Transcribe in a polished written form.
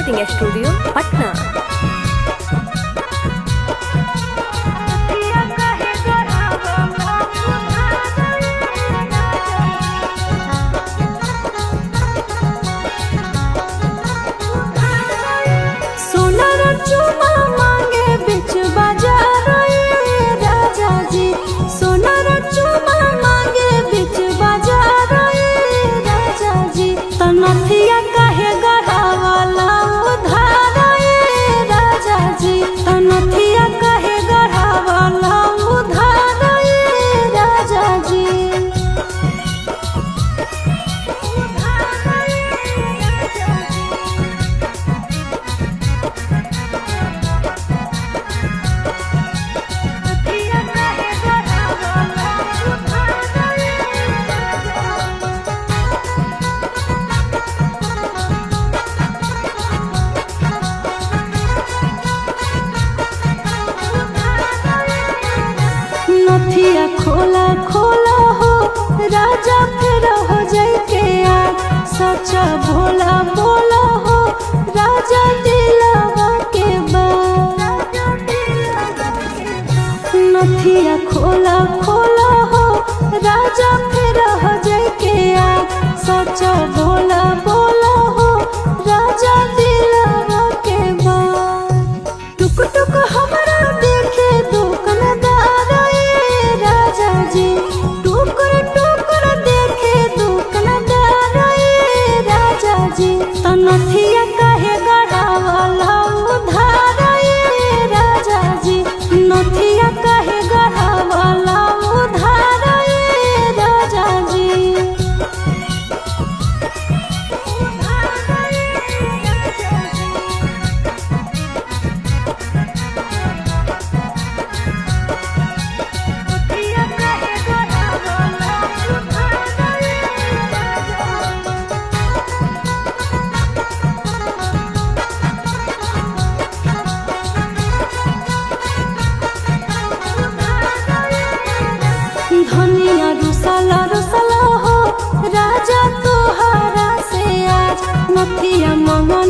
Recording studio Patna. नथिया खोला खोला हो राजा फिर हो जाए के यार, सच्चा भोला बोला हो राजा दिलावा के बात। नथिया खोला खोला हो राजा फिर हो जाए के यार, सच्चा भोला बोला हो राजा दिलावा के बात। टुक टुक हमारा देखे दुकानदार नथिया कहे गढ़ावाला उधार ये राजा जी, नथिया कहे गढ़ावाला उधार ये राजा जी। धनिया रुसला रुसला हो राजा तोहरा से आज, नथिया मंगा